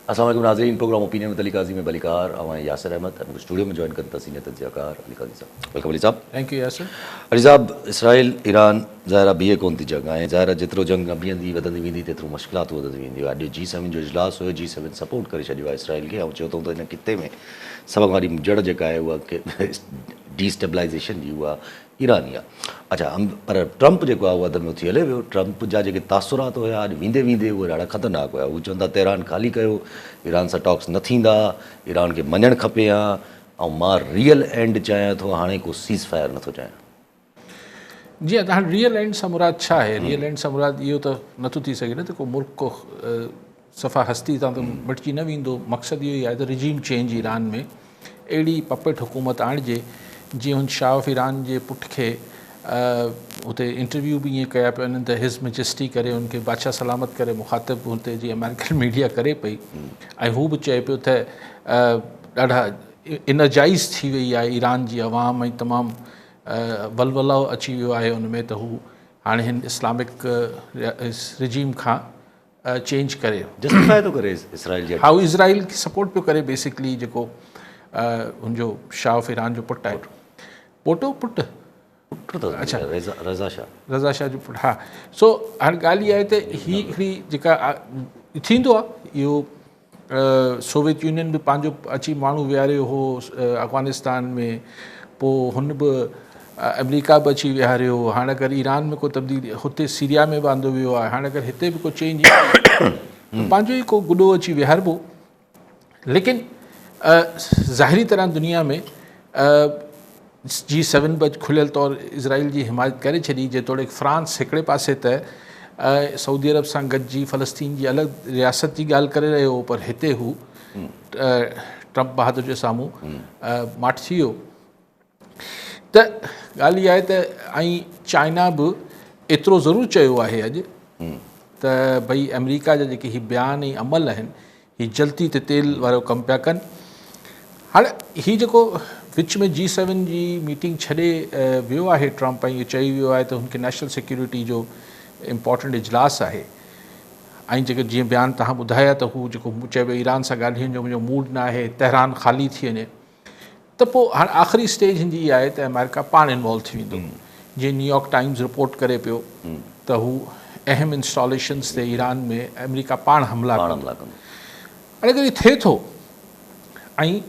अस्सलाम वालेकुम नाज़रीन, प्रोग्राम ओपिनियन में अली काजी में बलिकार और यासिर अहमद स्टूडियो में ज्वाइन करता सीनियर तज्ज़ियाकार अली काजी साहब। वेलकम अली साहब। Thank you Yasir. अली साहब, इसराइल ईरान ज़ाहिर बीहे कोन थी जंग ऐं ज़ाहिर जेतिरो जंग बीहंदी वधंदी वेंदी तेतिरो मुश्किलातूं वधंदी वेंदियूं। अॼु G7 जो इजलास हुयो, G7 सपोर्ट करे छॾियो आहे इसराइल खे ऐं चयो अथऊं त हिन खिते में सभ खां वॾी जड़ जेका आहे उहा डीस्टेबलाइज़ेशन जी उहा ईरानी आहे। अच्छा, पर ट्रंप जेको आहे उहो अध में थी हले वियो। ट्रंप जा जेके तासुरात हुया अॼु वेंदे वेंदे उहे ॾाढा ख़तरनाक हुया। उहे चवनि था तेहरान ख़ाली कयो, ईरान सां टॉक्स न थींदा, ईरान खे मञणु खपे हा, ऐं मां रियल एंड चाहियां थो, हाणे को सीज़ फायर नथो चाहियां। जी हाँ, हाणे रियल एंड सां मुराद छा आहे? रियल एंड सां मुराद इहो त नथो थी सघे न त को मुल्क को सफ़ा हस्ती तां त मिटिजी न वेंदो। मक़सदु इहो ई आहे त रिजीम चेंज ईरान में अहिड़ी पपेट हुकूमत आणिजे जीअं हुन शाह ऑफ ईरान जे पुट खे हुते इंटरव्यू बि ईअं कया पिया वञनि त हिज़ मेजेस्टी करे हुनखे बादशाह सलामत करे मुखातिब हुते जी अमेरिकन मीडिया करे पई ऐं हू बि चए पियो त ॾाढा इनर्जाइज़ थी वई आहे ईरान जी अवाम ऐं तमामु वलवलो अची वियो आहे हुन में त हू हाणे हिन इस्लामिक रिजीम खां चेंज करे जस्टिफाई थो करे इसराइल जे। हा, हू इसराइल खे सपोर्ट पियो करे बेसिकली। जेको हुनजो शाह ऑफ ईरान जो पुटु आहे, पुटु अच्छा रज़ा शाह जो पुटु। हा, सो हाणे ॻाल्हि इहा आहे त ही हिकिड़ी जेका थींदो आहे इहो सोवियत यूनियन बि पंहिंजो अची माण्हू विहारियो हो अफ़गानिस्तान में, पोइ हुन बि अमेरिका बि अची विहारियो। हाणे अगरि ईरान में को तब्दीली, हुते सीरिया में बि आंदो वियो आहे, हाणे अगरि हिते बि को चेंज पंहिंजो ई को गुॾो अची विहारबो। लेकिन ज़ाहिरी तरह दुनिया में G7 बि खुलियल तौरु इसराइल जी हिमायत करे छॾी, जेतोणीकि फ्रांस हिकिड़े पासे त सऊदी अरब सां गॾिजी फ़लस्तीन जी अलॻि रियासत जी ॻाल्हि करे रहियो हो, पर हिते हू ट्रंप बहादुर जे साम्हूं माठ थी वियो। त ॻाल्हि इहा आहे त ऐं चाइना बि एतिरो ज़रूरु चयो आहे अॼु त भई अमेरिका जा जेके हीअ बयान ऐं अमल आहिनि हीअ जल्दी ते तेल वारो कमु पिया कनि। हाणे हीअ जेको विच में G7 जी मीटिंग छॾे वियो आहे ट्रंप ऐं इहो चई वियो आहे त हुनखे नेशनल सिक्योरिटी जो इम्पॉर्टेंट इजलास आहे ऐं जेके जीअं बयान तव्हां ॿुधाया त हू जेको चए पियो ईरान सां ॻाल्हाइण जो मुंहिंजो मूड न आहे, तेहरान ख़ाली थी वञे, त पोइ हाणे आख़िरी स्टेज हिन जी इहा आहे त अमेरिका पाण इन्वॉल्व थी वेंदो। जीअं न्यूयॉर्क टाइम्स रिपोर्ट करे पियो त हू अहम इंस्टॉलेशन्स ते ईरान में अमेरिका पाण हमला कंदो। हाणे अगरि इहो थिए थो ऐं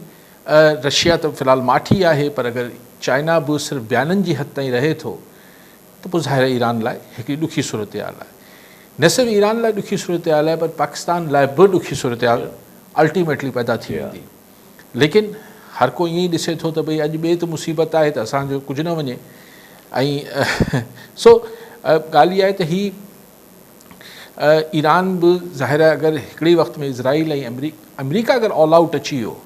रशिया त फ़िलहाल माठी आहे, पर अगरि चाइना बि सिर्फ़ु बयाननि जी हद ताईं रहे थो त पोइ ज़ाहिर ईरान लाइ हिकिड़ी ॾुखी सूरत हाल आहे। न सिर्फ़ु ईरान लाइ ॾुखी सूरत हाल आहे, पर पाकिस्तान लाइ बि ॾुखी सूरत हाल अल्टीमेटली पैदा थी वेंदी। लेकिन हर को ईअं ई ॾिसे थो त भई अॼु ॿिए त मुसीबत आहे त असांजो कुझु न वञे। ऐं सो ॻाल्हि इहा आहे त ही ईरान बि ज़ाहिर आहे अगरि हिकिड़े वक़्त में इसराइल ऐं अमेरिका अगरि ऑल आउट अची वियो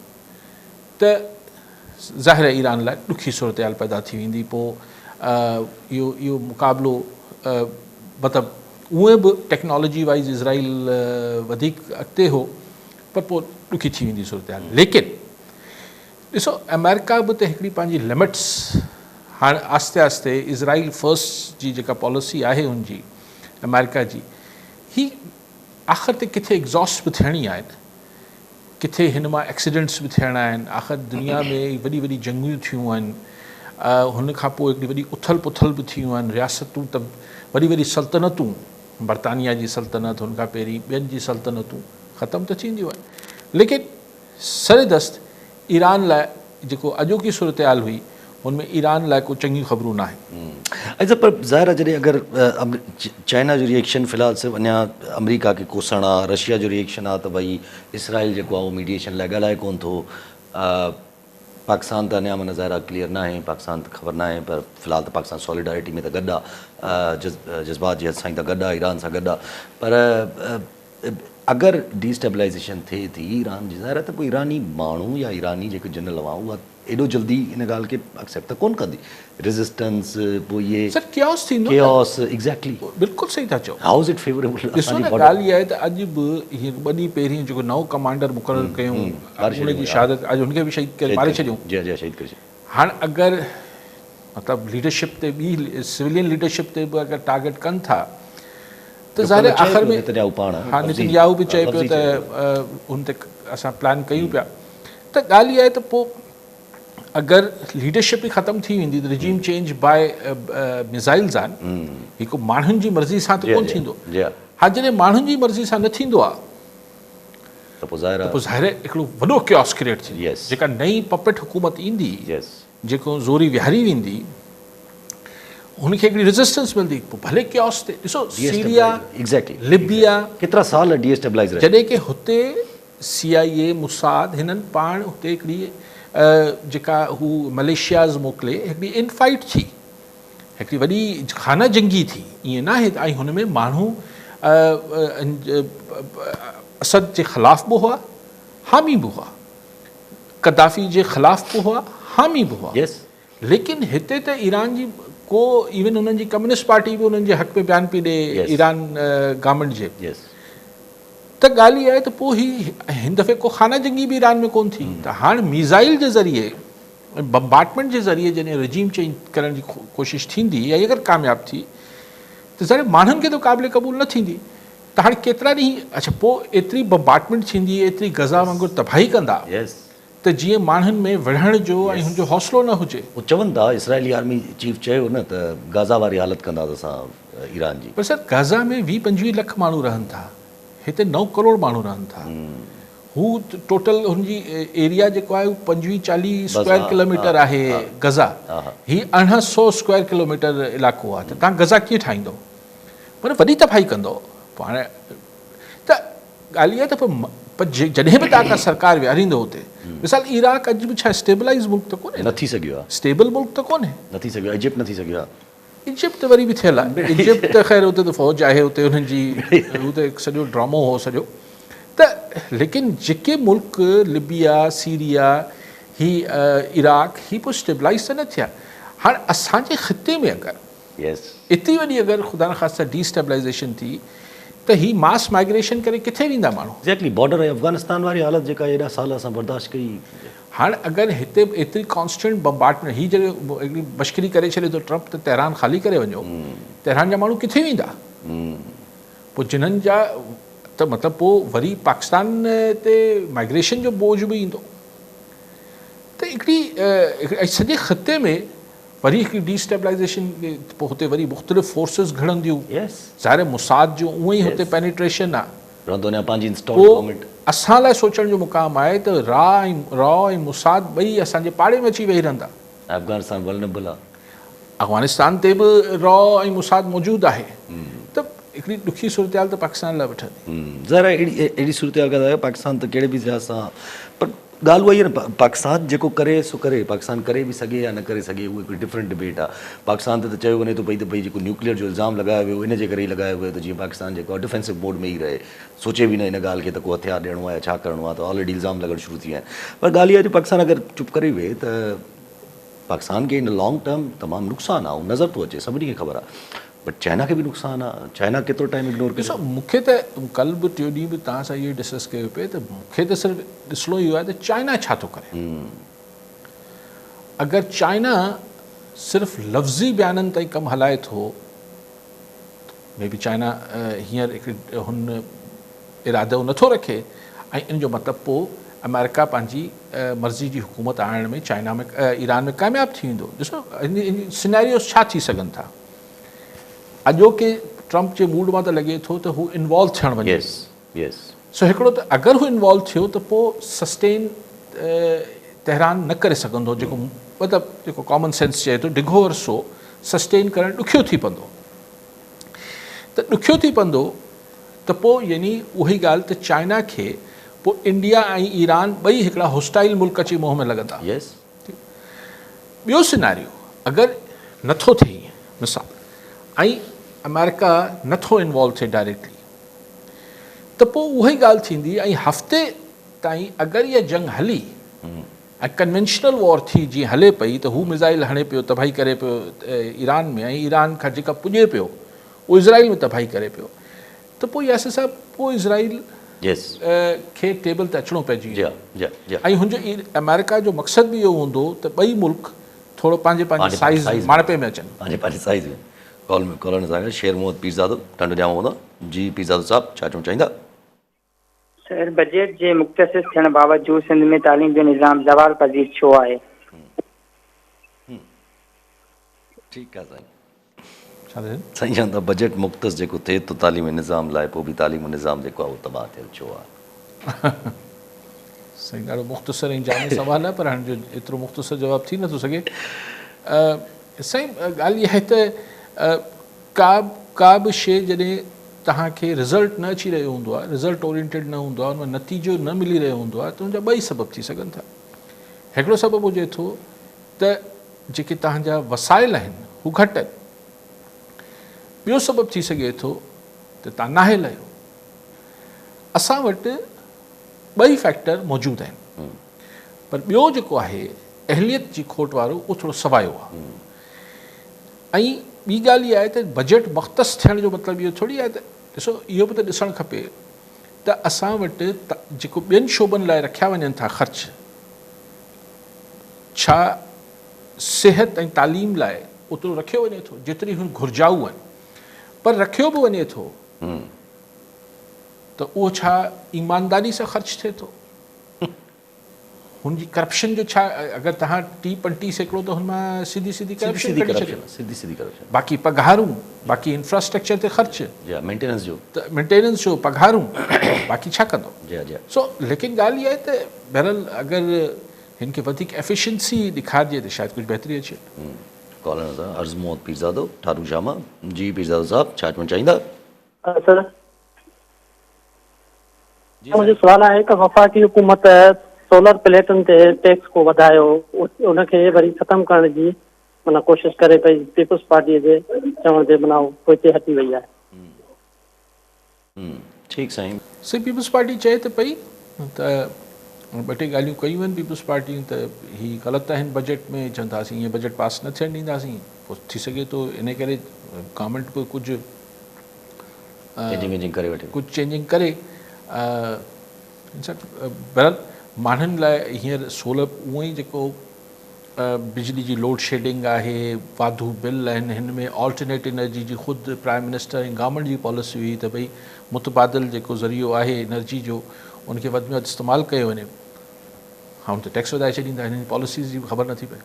त ज़ाहिर ईरान लाइ ॾुखी सूरत हाल पैदा थी वेंदी। पोइ इहो मुक़ाबिलो मतिलबु उहे बि टेक्नोलॉजी वाइज़ इसराइल वधीक अॻिते हो, पर पोइ ॾुखी थी वेंदी सूरत हाल। लेकिन ॾिसो, अमेरिका बि त हिकिड़ी पंहिंजी लिमिट्स हाणे आस्ते आस्ते इसराइल फर्स्ट जी जेका पॉलिसी आहे हुनजी अमेरिका जी, ही आख़िर ते किथे एग्ज़ॉस्ट बि थियणी आहे न, किथे हिन मां एक्सीडेंट्स बि थियणा आहिनि। आख़िर दुनिया में वॾी वॾी जंगियूं थियूं आहिनि, हुन खां पोइ हिकिड़ी वॾी उथल पुथल बि थियूं आहिनि। रियासतूं त वॾी वॾी सल्तनतूं, बरतानिया जी सल्तनत, हुन खां पहिरीं ॿियनि जी सल्तनतूं ख़तमु त थींदियूं आहिनि। लेकिन सरेदस्त ईरान लाइ जेको अॼोकी सूरत हाल हुई हुनमें ईरान लाइ को चङियूं ख़बरूं न आहिनि। ऐं पर ज़ाहिर आहे जॾहिं अगरि चाइना जो रिएक्शन फ़िलहाल सिर्फ़ु अञा अमेरिका खे कोसणु आहे, रशिया जो रिएक्शन आहे त भई इसराइल जेको आहे उहो मीडिएशन लाइ ॻाल्हाए कोन थो। पाकिस्तान त अञा माना ज़ाहिर आहे क्लियर न आहे, पाकिस्तान त ख़बर न आहे, पर फ़िलहाल त पाकिस्तान सॉलिडारिटी में त गॾु आहे, जज़्बात जी हद सां त गॾु आहे, ईरान सां गॾु आहे। पर अगरि डिस्टेबलाइज़ेशन थिए थी ईरान जी, ज़ाहिर आहे त पोइ ईरानी माण्हू या ईरानी जेको जनरल आहे उहा एॾो जल्दी इन ॻाल्हि खे एक्सेप्ट त कोन कंदी। रेज़िस्टेंस पोइ इहे सर केओस थींदो, केओस एग्ज़ैक्टली बिल्कुलु सही था चओ। हाउ इज़ इट फेवरेबल? ॾिसो न, ॻाल्हि इहा आहे त अॼु बि हीअ ॿ ॾींहं पहिरीं जेको नओं कमांडर मुक़ररु कयूं, हुनजी शहादत अॼु हुनखे बि शहीद करे मारे छॾियूं। जी शहीद करे छॾियूं। हाणे अगरि मतिलबु लीडरशिप ते ॿी सिविलियन लीडरशिप ते बि अगरि टारगेट कनि था त ज़ाहिर आख़िर में नेतन्याहू पाण हा नेतन्याहू बि चए पियो त हुन ते असां प्लान कयूं पिया त ॻाल्हि इहा आहे त पोइ अगरि लीडरशिप ई ख़तमु थी वेंदी त रिजीम चेंज बाय मिज़ाइल्स आहिनि हिकु माण्हुनि जी मर्ज़ी सां त कोन थींदो हा जॾहिं माण्हुनि जी मर्ज़ी सां न थींदो आहे त पोइ ज़ाहिर हिकिड़ो वॾो क्योस क्रिएट थींदी जेका नई पपेट हुकूमत ईंदी जेको ज़ोरी विहारी वेंदी हुनखे हिकिड़ी रेज़िस्टेंस मिलंदी पोइ भले क्योस थिए ॾिसो सीरिया लिबिया केतिरा साल डीएस्टेबलाइज़ रहे जॾहिं की हुते CIA मुसाद हिननि पाण हुते हिकिड़ी जेका हू मलेशियाज़ मोकिले हिकिड़ी इनफाइट थी हिकिड़ी वॾी खाना जंगी थी ईअं न आहे ऐं हुन में माण्हू असद जे ख़िलाफ़ बि हुआ हामी बि हुआ कदाफ़ी जे ख़िलाफ़ बि हुआ हामी बि हुआ लेकिन हिते त ईरान जी को इवन उन्हनि जी कम्युनिस्ट पार्टी बि उन्हनि जे हक़ में बयानु पई ॾे ईरान गवर्नमेंट जे त ॻाल्हि इहा आहे त पोइ हिन दफ़े को खाना जंगी बि ईरान में कोन थी त हाणे मिज़ाइल जे ज़रिए बम्बार्टमेंट जे ज़रिए जॾहिं रजीम चेंज करण जी कोशिशि थींदी या अगरि कामयाबु थी त ज़ाहिर माण्हुनि खे त क़ाबिल क़बूल न थींदी त हाणे केतिरा ॾींहं अच्छा पोइ एतिरी बम्बार्टमेंट थींदी एतिरी गज़ा वांगुरु तबाही कंदा त जीअं माण्हुनि में विढ़ण जो ऐं हुनजो हौसलो न हुजे चवनि था इसराइली आर्मी चीफ चयो न त गाज़ा वारी हालत कंदासीं असां ईरान जी पर सर गाज़ा में 20-25 लख माण्हू रहनि था हिते 9 करोड़ माण्हू रहनि था हू टोटल हुनजी एरिया जेको आहे 25-40 स्क्वायर किलोमीटर आहे गज़ा ही 1800 स्क्वायर किलोमीटर इलाइक़ो आहे त तव्हां गज़ा कीअं ठाहींदो पर वॾी तबाही कंदो पाण त ॻाल्हि इहा त पर जॾहिं बि तव्हां सरकार विहारींदो हुते मिसाल इराक अॼु बि छा स्टेबलाइज़ मुल्क त कोन्हे न थी सघियो आहे स्टेबल मुल्क त कोन्हे न थी सघियो इजिप्ट न थी सघियो आहे इजिप्ट त वरी बि थियल आहे इजिप्ट त ख़ैर हुते त फ़ौज आहे हुते हुननि जी हुते सॼो ड्रामो हो सॼो त लेकिन जेके मुल्क लिबिया सीरिया ही इराक ही पोइ स्टेबलाइज़ त न थिया हाणे असांजे ख़िते में अगरि एतिरी वॾी अगरि ख़ुदा न ख़ासिता डिस्टेबलाइज़ेशन थी त ही मास माइग्रेशन करे किथे वेंदा माण्हू एक्ज़ैक्टली बॉर्डर ऐं अफ़गानिस्तान वारी हालत जेका एॾा साल असां बर्दाश्त कई हाणे अगरि हिते एतिरी कॉन्स्टेंट बम्बार्टमेंट ही जॾहिं हिकिड़ी मश्करी करे छॾे थो ट्रम्प त तेहरान ख़ाली करे वञो तेहरान जा माण्हू किथे वेंदा पोइ जिन्हनि जा त मतिलबु पोइ वरी पाकिस्तान ते माइग्रेशन जो बोझ बि ईंदो त हिकिड़ी सॼे ख़िते में वरी हिकिड़ी डिस्टेबलाइज़ेशन पोइ हुते वरी मुख़्तलिफ़ फोर्सिस घिड़ंदियूं ज़ाहिर मुसाद जो उहो ई हुते पेनिट्रेशन आहे असां लाइ सोचण जो मुक़ाम आहे त रॉ ऐं मुसाद ॿई असांजे पाड़े में अची वेही रहंदा अफ़गानिस्तान वल्नरेबल आहे अफ़गानिस्तान ते बि रॉ ऐं मुसाद मौजूदु आहे त हिकिड़ी ॾुखी सूरत हाल त पाकिस्तान लाइ वठंदी ज़रा अहिड़ी सूरत हाल कंदा पाकिस्तान त कहिड़े बि लिहाज़ सां पर ॻाल्हि उहा ई आहे न पाकिस्तान जेको करे सो करे पाकिस्तान करे बि सघे या न करे सघे उहा हिकिड़ी डिफरेंट डिबेट आहे पाकिस्तान ते त चयो वञे थो भई त भई जेको न्यूक्लियर जो इल्ज़ाम लॻायो वियो इन जे करे ई लॻायो वियो त जीअं पाकिस्तान जेको आहे डिफेंसिव मोड में ई रहे सोचे बि न इन ॻाल्हि खे त को हथियार ॾियणो आहे छा करिणो आहे त ऑलरेडी इल्ज़ाम लॻणु शुरू थी विया आहिनि पर ॻाल्हि इहा आहे पाकिस्तान अगरि चुप करे वेहे त पाकिस्तान खे इन लॉन्ग टर्म तमामु नुक़सानु आहे ऐं नज़र थो अचे सभिनी खे ख़बर आहे बट चाइना खे बि नुक़सानु आहे चाइना केतिरो टाइम इग्नोर करे ॾिसो मूंखे त कल्ह बि टियों ॾींहुं बि तव्हां सां इहो डिस्कस कयो पिए त मूंखे त सिर्फ़ु ॾिसणो इहो आहे त चाइना छा थो करे अगरि चाइना सिर्फ़ु लफ़्ज़ी बयाननि ताईं कमु हलाए थो मे बी चाइना हींअर हिकिड़ी हुन इरादो नथो रखे ऐं इन जो मतिलबु पोइ अमेरिका पंहिंजी मर्ज़ी जी हुकूमत आणण में चाइना में ईरान में कामयाबु थी वेंदो ॾिसो इन सिनेरियोस छा थी सघनि था अॼोके ट्रम्प जे मूड मां त लॻे थो त हू इन्वॉल्व थियणु वञे सो हिकिड़ो त अगरि हू इन्वॉल्व थियो त पोइ सस्टेन तेहरान न करे सघंदो जेको मतिलबु जेको कॉमन सेंस चए थो डिघो अरसो सस्टेन करणु ॾुखियो थी पवंदो त ॾुखियो थी पवंदो त पोइ यानी उहा ई ॻाल्हि त चाइना खे पोइ इंडिया ऐं ईरान ॿई हिकिड़ा होस्टाइल मुल्क अची मुंहं में लॻंदा ॿियो सिनेरियो अगरि नथो थिए ईअं मिसाल ऐं अमेरिका नथो इन्वॉल्व थिए डायरेक्टली त पोइ उहा ई ॻाल्हि थींदी ऐं हफ़्ते ताईं अगरि इहा जंग हली ऐं कन्वेंशनल वॉर थी जीअं हले पई त हू मिज़ाइल हणे पियो तबाही करे पियो ईरान में ऐं ईरान खां जेका पुॼे पियो उहो इज़राइल में तबाही करे पियो त पोइ यासिर साहिबु पोइ इज़राइल खे टेबल ते अचिणो पइजी वियो ऐं हुनजो अमेरिका जो मक़सदु बि इहो हूंदो त ॿई मुल्क थोरो पंहिंजे साइज़ माणपे में अचनि कॉल में कॉलर सां गॾु शेर मोहम्मद पीरज़ादो टंड ॼामो हूंदा। जी पीरज़ादो साहब छा चवणु चाहींदा? सर, बजट जे मुख़्तसिर थियण बावजूदि सिंध में तालीम जो निज़ाम ज़वाल पज़ीर छो आहे? ठीकु आहे साईं। छा थिए? साईं चवनि था बजट मुख़्तस जेको थिए थो तालीमी निज़ाम लाइ, पोइ बि तालीमी निज़ाम जेको आहे उहो तबाह थियल छो आहे? साईं ॾाढो मुख़्तसिर ऐं जामी सुवाल आहे, पर हाणे जो एतिरो मुख़्तसिर जवाबु थी नथो सघे। साईं ॻाल्हि इहा आहे त का बि शइ जॾहिं तव्हांखे रिज़ल्ट न अची रहियो हूंदो आहे, रिज़ल्ट ओरिएंटेड न हूंदो आहे, उनमें नतीजो न मिली रहियो हूंदो आहे, त उनजा ॿई सबब थी सघनि था। हिकिड़ो सबबु हुजे थो त जेके तव्हांजा वसाइल आहिनि हू घटि आहिनि। ॿियो सबबु थी सघे थो त तव्हां नाहिल आहियो। असां वटि ॿई फैक्टर मौजूदु आहिनि, पर ॿियो जेको आहे अहलियत जी खोट वारो उहो थोरो सवायो आहे। ऐं ॿी ॻाल्हि इहा आहे त बजट मुख़्तस थियण जो मतिलबु इहो थोरी आहे त ॾिसो, इहो बि त ॾिसणु खपे त असां वटि जेको ॿियनि शोबनि लाइ रखिया वञनि था ख़र्च, छा सिहत ऐं तालीम लाइ ओतिरो रखियो वञे थो जेतिरी हू घुर्जाऊं आहिनि? पर रखियो बि वञे थो त उहो छा ईमानदारी सां ख़र्च थिए थो? हुनजी करप्शन जो छा? अगरि तव्हां 30-35 सैकड़ो त हुनमां सिधी करप्शन कढी छॾियो। बाक़ी पघारूं, बाक़ी इंफ्रास्ट्रक्चर ते ख़र्च, मेंटेनेंस जो पघारूं, बाक़ी छा कंदो? सो लेकिन ॻाल्हि इहा आहे त बहरहाल अगरि हिन खे वधीक एफिशिएंसी ॾेखारिजे त शायदि कुझु बहितरी अचे। कॉलर सां अर्ज़ मोहम्मद पीरज़ादो ठारू शामा। जी पीरज़ादो साहब छा चवणु चाहींदा? सर, मुंहिंजो सुवाल आहे त वफ़ाक़ी हुकूमत सोलर प्लेटुनि ते टैक्स को वधायो, उनखे वरी ख़तमु करण जी माना कोशिशि करे पई। पीपुल्स पार्टीअ जे चवण ते माना पोइ हिते हटी वई आहे। ठीकु साईं। पीपुल्स पार्टी चए त पई त ॿ टे ॻाल्हियूं कयूं आहिनि पीपुल्स पार्टियूं, त हीअ ग़लति आहिनि बजट में, चवंदासीं ईअं बजट पास न थियणु ॾींदासीं। पोइ थी सघे थो इन करे गवर्नमेंट बि कुझु चेंजिंग करे। बहरहाल माण्हुनि लाइ हींअर सोलर उहो ई जेको बिजली जी लोड शेडिंग आहे, वाधू बिल आहिनि, हिन में ऑल्टरनेट एनर्जी जी ख़ुदि प्राइम मिनिस्टर ऐं गवर्नमेंट जी पॉलिसी हुई त भई मुतबादिल जेको ज़रियो आहे एनर्जी जो उनखे वधि में वधि इस्तेमालु कयो वञे। हाणे त टैक्स वधाए छॾींदा, हिननि पॉलिसीज़ जी ख़बर नथी पए।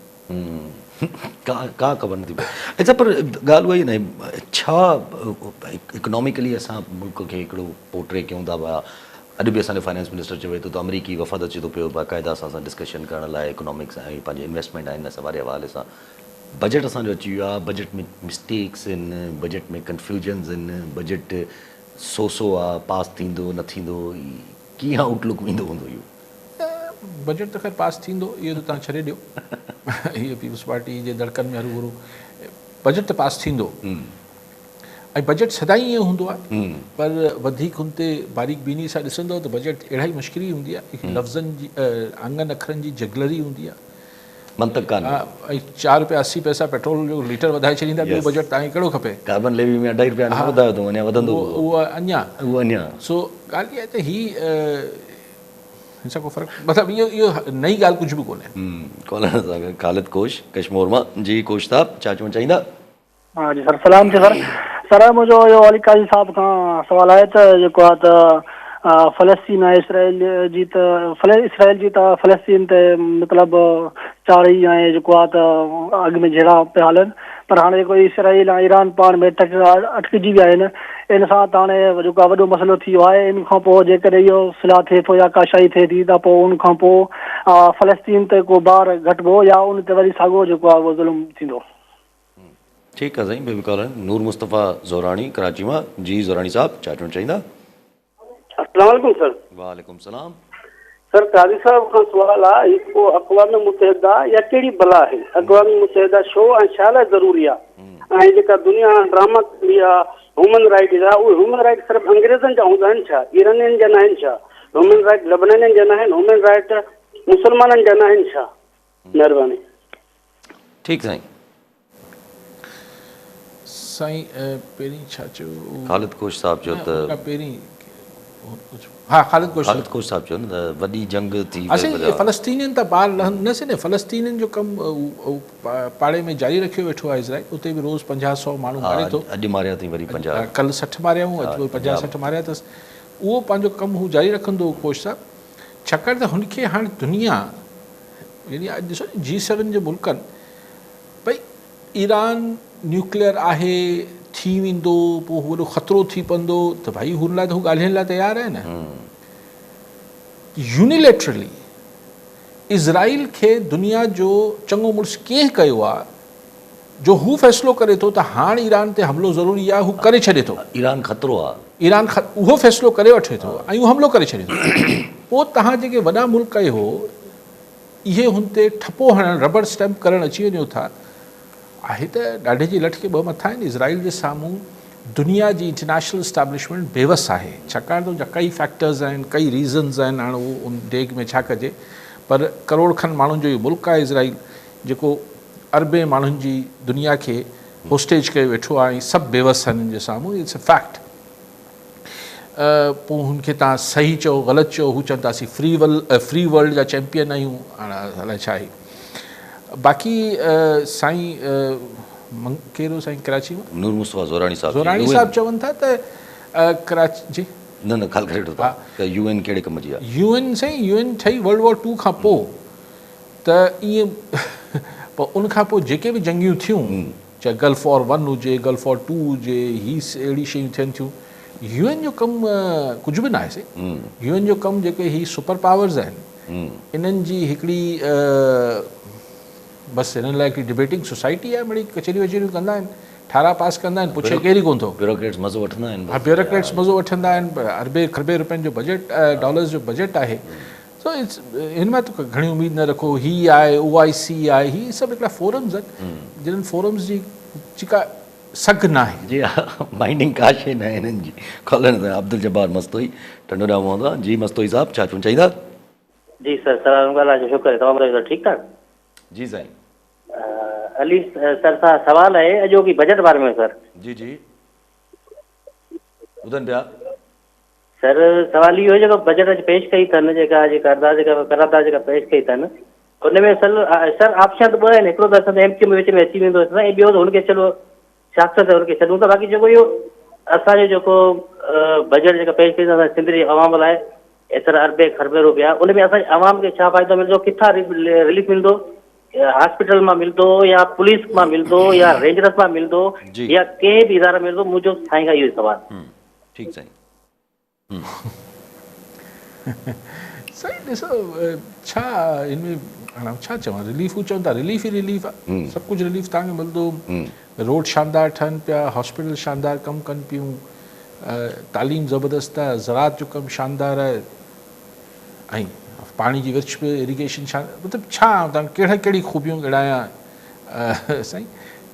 का ख़बर नथी पए। अच्छा, पर ॻाल्हि उहा ई न, छा इकोनॉमिकली असां मुल्क खे हिकिड़ो पोर्ट्रे कयूं था पिया? अॼु बि असांजो फाइनेंस मिनिस्टर चवे थो त अमरीकी वफ़द अचे थो पियो बाक़ाइदा सां डिस्कशन करण लाइ इकोनॉमिक्स ऐं पंहिंजे इन्वेस्टमेंट आहिनि असां वारे हवाले सां। बजट असांजो अची वियो आहे, बजट में मिस्टेक्स आहिनि, बजट में कंफ्यूजन्स आहिनि, बजट सो आहे, पास थींदो न थींदो, कीअं आउटलुक वेंदो हूंदो? इहो बजट त ख़ैर पास थींदो, इहो त तव्हां छॾे ॾियो। हीअ पीपुल्स पार्टी जे धड़कन में हरू बजट त पास थींदो। ऐं बजट सदाई ईअं हूंदो आहे, पर वधीक हुन ते बारीक बीनी सां ॾिसंदो त बजट अहिड़ा ई मुश्किल ई हूंदी आहे। लफ़्ज़नि जी आंगन अखरनि जी जगलरी हूंदी आहे। मंतक कान। ऐं ₹4.80 पेट्रोल जो लीटर वधाए छॾींदा, ॿियो बजट तव्हांखे कहिड़ो खपे? कार्बन लेवी में ₹2.5 वधायो अथऊं, अञा वधंदो उहो अञा। सो ॻाल्हि इहा आहे त हिन सां को फ़र्क़ु, मतिलबु इहो नई ॻाल्हि कुझु बि कोन्हे। कॉलर सां गॾु ख़ालिद कोश कश्मीर मां। जी कोश साहब छा चवणु चाहींदा? हाँ जी सर, सलाम थी सर। सर, मुझे यो अली काजी साहब का सवाल है तो जेको आहे त फ़लस्तीन ऐं इसराइल जी त फ़लस्तीन ते मतिलबु चाढ़ी ऐं जेको आहे त अॻु में जहिड़ा पिया हलनि, पर हाणे जेको इसराइल ऐं ईरान पाण में अटकिजी विया आहिनि। इन सां त हाणे जेको आहे वॾो मसइलो थी वियो आहे। इन खां पोइ जेकॾहिं इहो सिला थिए थो या काशाई थिए थी त पोइ उन खां पोइ फ़लस्तीन ते को बार घटिबो या उन ते वरी साॻियो जेको आहे उहो ज़ुल्म थींदो। ठीकु आहे साईं। ॿियो बि कॉलर नूर मुस्तफ़ा ज़ोराणी कराची मां। जी ज़ोराणी साहब छा चवणु चाहींदा? अस्सलाम वालेकुम सर। वालेकुम सलाम। सर, काजी साहब खां सुवाल आहे, हिकु अक़वाम मुतहिदा या कहिड़ी बला आहे? अक़वाम मुतहिदा छो ऐं छा लाइ ज़रूरी आहे? ऐं जेका दुनिया ड्रामा कंदी आहे ह्यूमन राइट जा, उहे ह्यूमन राइट सिर्फ़ु अंग्रेज़नि जा हूंदा आहिनि छा? ईरानियुनि जा न आहिनि छा? ह्यूमन राइट लेबनानियुनि जा न आहिनि? ह्यूमन राइट मुसलमाननि जा न आहिनि छा? महिरबानी। ठीकु साईं। साईं पहिरीं छा चयो? ख़ालिद कोश साहब चयो त पहिरीं हाँ ख़ालिद कोश ख़ालिद कोश साहब चयो न त वॾी जंग थी असां फ़लस्तीनियुनि त ॿार न सिने फ़लस्तीनियुनि जो कमु पाड़े में जारी रखियो वेठो आहे इज़राइल उते बि रोज़ 50-100 माण्हू मारे थो अॼु मारिया अथई वरी 50 कल्ह 60 मारिया हूं अॼु 50-60 मारिया अथसि उहो पंहिंजो कमु हू जारी रखंदो कोश साहब छाकाणि त हुनखे हाणे दुनिया यानी अॼु ॾिसो G7 जे मुल्कनि भई ईरान न्यूक्लियर आहे थी वेंदो पोइ वॾो ख़तरो थी पवंदो त भाई हुन लाइ त हू ॻाल्हाइण लाइ तयारु आहे न यूनिलेटरली इज़राइल खे दुनिया जो चङो मुड़ुसु कंहिं कयो आहे जो हू फ़ैसिलो करे थो त हाणे ईरान ते हमिलो ज़रूरी आहे हू करे छॾे थो ईरान ख़तरो आहे ईरान उहो फ़ैसिलो करे वठे थो ऐं उहो हमिलो करे छॾे थो पोइ तव्हां जेके वॾा मुल्क आहियो इहे हुन ते ठपो हणणु रबड़ स्टैम्प करणु अची वञो था आहे त ॾाढे जी लठ खे ॿ मथा आहिनि इज़राइल जे साम्हूं दुनिया जी इंटरनेशनल इस्टेब्लिशमेंट बेवस आहे छाकाणि त उनजा कई फैक्टर्स आहिनि कई रीज़न्स आहिनि हाणे उहो उन डेग में छा कजे पर करोड़ खनि माण्हुनि जो इहो मुल्क आहे इज़राइल जेको अरबे माण्हुनि जी दुनिया खे होस्टेज कयो वेठो आहे ऐं सभु बेवस आहिनि हिन जे साम्हूं इट्स अ फैक्ट पोइ हुनखे तव्हां सही चओ ग़लति चओ हू चवनि था असीं फ्री वर्ल्ड जा चैम्पियन आहियूं हाणे अलाए छा आहे बाक़ी साईं कहिड़ो साईं कराची में नूर मुस्तफ़ा ज़ोराणी साहब चवनि था त कराची जी न ख़ाली करे वठो था त UN कहिड़े कम जी आहे UN साईं UN ठही वर्ल्ड वॉर 2 खां पोइ त ईअं पोइ उनखां पोइ जेके बि जंगियूं थियूं चाहे गल्फ वॉर 1 हुजे गल्फ वॉर 2 हुजे ही अहिड़ी शयूं थियनि थियूं UN जो कमु कुझु बि न आहे साईं UN जो कमु जेके ही सुपर पावर्स आहिनि इन्हनि जी हिकिड़ी बसि हिननि लाइ हिकिड़ी डिबेटिंग सोसाइटी आहे मिड़ी कचहरियूं वचहरियूं कंदा आहिनि ठारा पास कंदा आहिनि पुछे केरु कोन थो ब्यूरोक्रेट्स मज़ो वठंदा आहिनि हा ब्यूरोक्रेट्स मज़ो वठंदा आहिनि अरबे खरबे रुपयनि जो बजट डॉलर्स जो बजट आहे सो इट्स हिन मां त घणी उमेदु न रखो ही आहे OIC आहे ही सभु हिकिड़ा फोरम्स आहिनि जिन्हनि फोरम्स जी जेका सघ न आहे जी हा माइंडिंग का शइ न आहे हिननि जी खोलण त अब्दुल जब्बार मस्तोई टंडो ॾांहुं हूंदो आहे जी मस्तोई साहब छा चवणु चाहींदा जी सर सलाम जो शुक्र है तमामु रहियो ठीकु ठाक जी साईं अली सर सां सवाल आहे अॼोकी बजट बारे में सर जी जी ॿुधनि पिया सर सवाल इहो जेको बजट अॼु पेश कई अथनि जेका करारदाद जेका पेश कई अथनि उन में सर ऑप्शन त ॿ आहिनि हिकिड़ो त असां MQ में विच में अची वेंदो ऐं ॿियो त हुनखे चलो शाख़्स हुनखे छॾूं था बाक़ी जेको इहो असांजो जेको बजट जेका पेश कई अथनि सिंध जी अवाम लाइ एतिरा अरबे खरबे रुपया उन में असांजे अवाम खे छा फ़ाइदो मिलंदो किथां रिलीफ मिलंदो हॉस्पिटल मां मिलंदो या पुलिस मां मिलंदो या रेंजर्स मां मिलंदो या कंहिं बि इदारे में मिलंदो मुंहिंजो साईं खां इहो सवाल ठीकु साईं साईं ॾिसो छा हिनमें हाणे छा चवां रिलीफ हू चवनि था रिलीफ ई रिलीफ आहे सभु कुझु रिलीफ तव्हांखे मिलंदो रोड शानदार ठहनि पिया हॉस्पिटल शानदार कमु कनि पियूं तालीम ज़बरदस्त आहे ज़रात जो कमु शानदार आहे ऐं पाणी जी विर्छ बि इरीगेशन मतिलबु छा तव्हां कहिड़ी खूबियूं ॻणायां साईं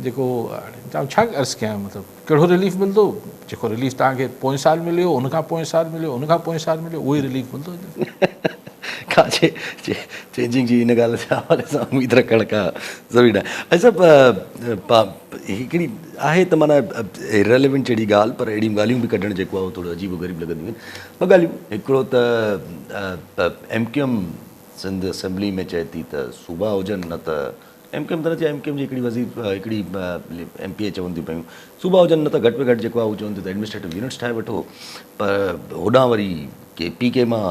जेको तव्हां छा अर्ज़ु कयां मतिलबु कहिड़ो रिलीफ मिलंदो जेको रिलीफ तव्हांखे पोएं साल मिलियो उनखां पोएं साल मिलियो उनखां पोएं साल मिलियो उहो ई रिलीफ मिलंदो का चेंजिंग जी इन ॻाल्हि जे हवाले सां उमेदु रखण का ज़रूरी न आहे अच्छा हिकिड़ी आहे त माना रेलेवेंट अहिड़ी ॻाल्हि पर अहिड़ियूं ॻाल्हियूं बि कढणु जेको आहे उहो थोरो अजीब ग़रीब लॻंदियूं आहिनि ॿ ॻाल्हियूं हिकिड़ो त MQM सिंध असेंबली में चए थी त सूबा हुजनि न त MQM त न चए MQM जी हिकिड़ी MPA चवनि थियूं पियूं सूबा हुजनि न त घटि में घटि जेको आहे उहो चवनि थियूं त एडमिनिस्ट्रेटिव यूनिट्स ठाहे वठो पर होॾां वरी PK मां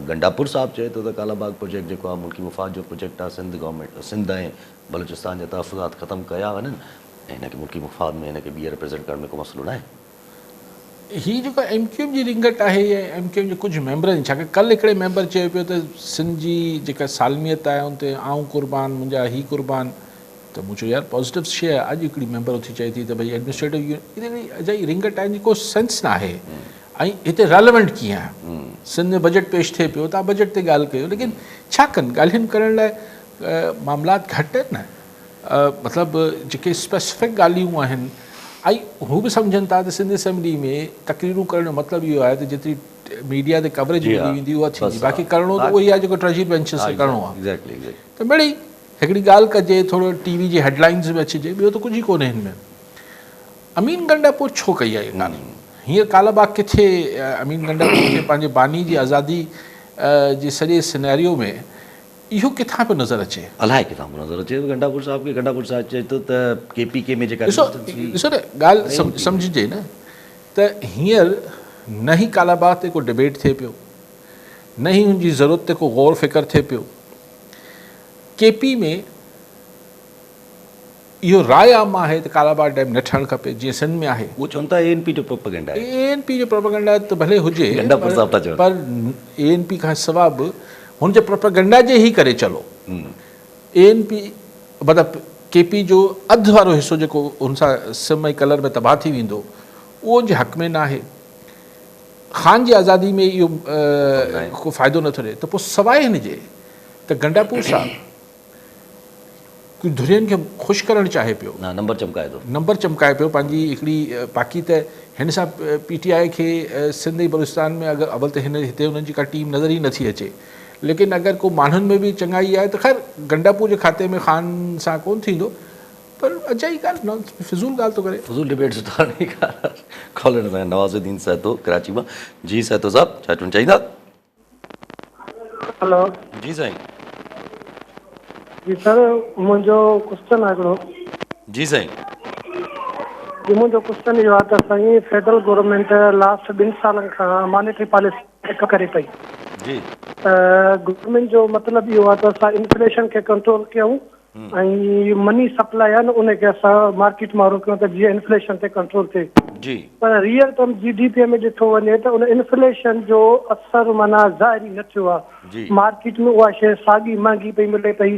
गंडापुर साहब चए थो त कालाबाग प्रोजेक्ट जेको आहे मुल्की मुफ़ाद जो प्रोजेक्ट आहे सिंध गवर्नमेंट सिंध ऐं बलूचिस्तान जा तहफ़ुज़ात ख़तमु कया वञनि ऐं हिनखे मुल्की मुफ़ाद में हिनखे ॿीहर रिप्रेज़ेंट करण में को मसइलो न आहे हीअ जेको MQM जी रिंगट आहे या MQM जे कुझु मेंबर आहिनि छाकाणि कल्ह हिकिड़े मेंबर चयो पियो त सिंध जी जेका सालमियत आहे उन ते आऊं क़ुर्बान मुंहिंजा ही क़ुर्बान त मूं चयो यार पॉज़िटिव शइ आहे अॼु हिकिड़ी मेंबर उथी चए थी त भई एडमिनिस्ट्रेटिव यूनिट अजाई रिंगट आहिनि जी को सेंस न आहे ऐं हिते रेलेवेंट कीअं आहे सिंध में बजट पेश थिए पियो तव्हां बजट ते ॻाल्हि कयो लेकिन छा कनि ॻाल्हियुनि करण लाइ मामलात घटि आहिनि न मतिलबु जेके स्पेसिफिक ॻाल्हियूं आहिनि ऐं हू बि सम्झनि था त सिंध असेंबली में तकरीरूं करण जो मतिलबु इहो आहे त जेतिरी मीडिया ते कवरेज मिली वेंदी उहा थींदी बाक़ी करिणो त उहो ई आहे जेको ट्रेजिड बेंचिस ते करिणो आहे त मिड़ी हिकिड़ी ॻाल्हि कजे थोरो TV जी हेडलाइंस में अचिजे ॿियो त कुझु ई कोन्हे हिन में अमीन गंडापुर छो कई आहे इहा ॻाल्हि हींअर कालाबाग किथे अमीन गंडापुर खे पंहिंजे बानी जी आज़ादी जे सॼे सिनेरियो में इहो किथां पियो नज़र अचे? अलाए किथां पियो नज़र अचे गंडापुर साहिब खे। गंडापुर साहिब चए थो त KPK में जेका ॾिसो न ॻाल्हि सम्झिजे न त हींअर न ई कालाबाग ते को डिबेट थिए पियो, न ई हुनजी ज़रूरत ते को गौर फ़िक्र थिए पियो। KP में इहो राय आम आहे त कालाबाग डैम न ठहणु खपे जीअं सिंध में आहे। उहो चवनि था ANP जो प्रोपेगेंडा आहे। ANP जो प्रोपेगेंडा त भले हुजे, गंडापुर साहिब था चवनि। पर ANP खां सवाइ बि हुनजे प्रोपेगेंडा जे ई करे चलो। ANP मतिलबु KP जो अधु वारो हिसो जेको हुन सां सिम ऐं कलर में तबाह थी वेंदो उहो जे हक़ में न आहे। ख़ान जी आज़ादी में इहो को फ़ाइदो नथो ॾिए, त पोइ सवाइ हिन जे त गंडापुर साहिब कुझु धुरियुनि खे ख़ुशि करणु चाहे पियो, नंबर चमकाए थो, नंबर चमकाए पियो पंहिंजी हिकिड़ी बाक़ी त हिन सां PTI खे सिंध ऐं बलूचिस्तान में अगरि अवल त हिते हुननि जी का टीम नज़र ई नथी अचे। लेकिन अगरि को माण्हुनि में बि चङाई आहे त ख़ैर गंडापुर जे खाते में ख़ान सां कोन्ह थींदो, पर अजाई ॻाल्हि फिज़ूल ॻाल्हि थो करे। फज़ूल डिबेट सुठा नहीं कर कॉलर सां नवाज़ुद्दीन सहतो कराची में। जी सहतो साहब छा चवणु चाहींदा? हेलो जी साईं। जी सर, मुंहिंजो क्वेश्चन आहे हिकिड़ो। जी साईं। जी मुंहिंजो क्वेश्चन इहो आहे त साईं फेडरल गवर्नमेंट लास्ट 2 सालनि खां मॉनेटरी पॉलिसी करे पई। जी गवर्नमेंट जो मतिलबु इहो आहे त असां इन्फ्लेशन खे कंट्रोल कयूं ऐं मनी सप्लाई आहे न उनखे असां मार्केट मां रोकियूं त जीअं इन्फ्लेशन ते कंट्रोल थिए। जी पर रियल टर्म GDP में ॾिठो वञे त उन इन्फ्लेशन जो असरु माना ज़ाहिर ई न थियो आहे। मार्केट में उहा शइ साॻी महांगी पई मिले पई,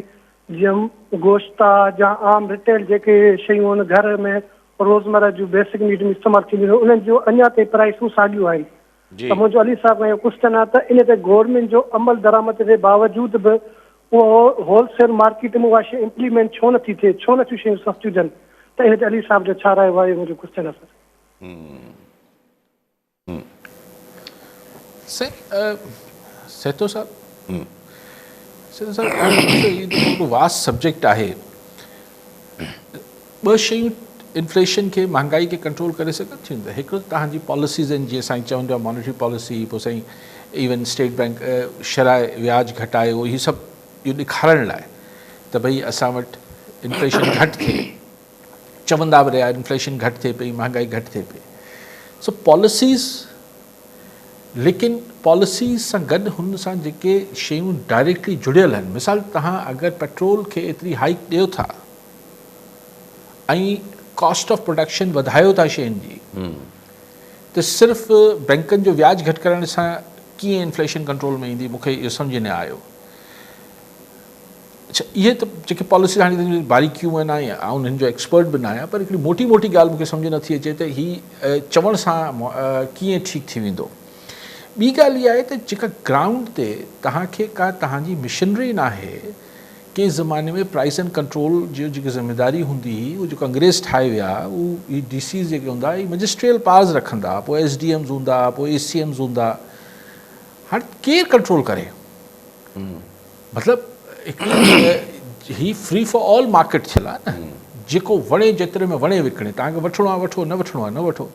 जीअं गोश्त आहे या आम रिटेल जेके शयूं आहिनि घर में रोज़मर्रा जूं बेसिक नीड में इस्तेमालु थींदियूं आहिनि उन्हनि जूं अञा ताईं प्राइसूं साॻियूं आहिनि। त मुंहिंजो अली साहिब खां इहो क्वेश्चन आहे त इन ते गवर्नमेंट जो अमल दरामद जे बावजूद बि उहो होलसेल मार्केट में उहा शइ इम्प्लीमेंट छो नथी थिए, छो नथियूं शयूं सस्तियूं थियनि? त इन ते अली साहिब जो छा राय आहे? मुंहिंजो क्वेश्चन आहे सर। सहतो साहब, सहतो साहब वास्ट सब्जेक्ट आहे। ॿ शयूं इन्फ्लेशन खे महांगाई खे कंट्रोल करे सघनि थियूं त हिकिड़ो तव्हांजी पॉलिसीज़ आहिनि, जीअं साईं चवंदो आहे मॉनेटरी पॉलिसी, पोइ साईं इवन स्टेट बैंक शराए व्याज घटायो, इहे सभु इहो ॾेखारण लाइ त भई असां वटि इन्फ्लेशन घटि थिए, चवंदा बि रहिया इन्फ्लेशन घटि थिए पई, महांगाई घटि थिए पई। सो पॉलिसीज़, लेकिन पॉलिसीज़ सां गॾु हुन सां जेके शयूं डायरेक्टली जुड़ियल आहिनि, मिसाल तव्हां अगरि पेट्रोल खे एतिरी हाइक ॾियो था ऐं कॉस्ट ऑफ प्रोडक्शन वधायो था शयुनि जी, त सिर्फ़ु बैंकनि जो व्याज घटि करण सां कीअं इन्फ्लेशन कंट्रोल में ईंदी, मूंखे इहो सम्झ न आयो। अच्छा, इहे त जेके पॉलिसी हाणे बारीकियूं आहिनि, ऐं हुननि जो एक्सपर्ट बि न आहियां, पर हिकिड़ी मोटी मोटी ॻाल्हि मूंखे सम्झ नथी अचे त हीअ चवण सां कीअं ठीकु थी वेंदो। ॿी ॻाल्हि इहा आहे त जेका ग्राउंड ते तव्हांखे का तव्हांजी मिशनरी न आहे, कंहिं ज़माने में प्राइस एंड कंट्रोल जो जेकी ज़िम्मेदारी हूंदी हुई, उहो जेको अंग्रेज़ ठाहे विया, उहे DCs जेके हूंदा इहे मजिस्ट्रियल पावर्स रखंदा, पोइ SDMs हूंदा, पोइ ACMs हूंदा। हाणे केरु कंट्रोल करे? मतिलबु ही फ्री फॉर ऑल मार्केट थियल आहे न, जेको वणे जेतिरे में वणे विकिणे, तव्हांखे वठिणो आहे वठो, न वठिणो आहे न वठो।